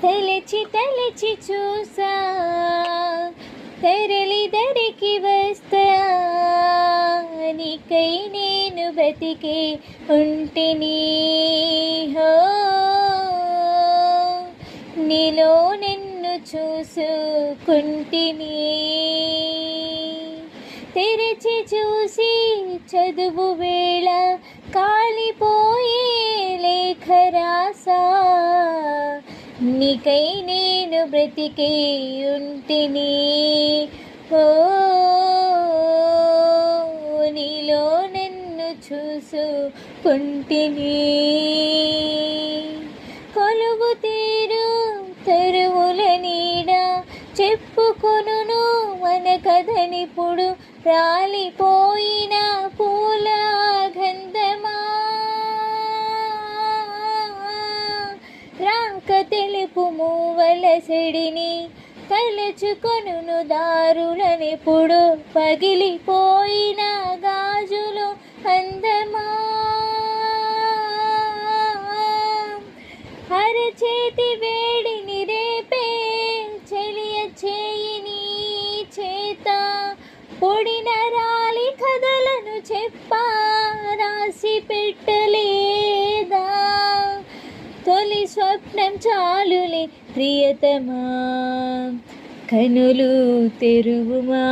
తలచి తలచి చూసా తరలి దరికి వస్తా నీకై నేను బతికే ఉంటిని హో నీలో నిన్ను చూసుకుంటిని తెరిచి చూసి చదువు వేళ కాలిపోయే లేఖ రాసా నీకై నేను బ్రతికే ఉంటిని ఓ నీలో నన్ను చూసుకుంటిని కొలువు తీరు తరువుల నీడ చెప్పుకొనును మన కథనిప్పుడు రాలిపోయిన పూల గంధమా రాక తెలుపు మూవల సెడిని తలచుకొనును దారులనిప్పుడు పగిలిపోయిన గాజులు అందమా అరచేతి వేడిని రేపే చెలియ చేయిని చేత పొడిన రాలి కథలను చెప్పా రాసి పెట్టలేదా తొలి స్వప్నం చాలులే ప్రియతమా కనులు తెరువుమా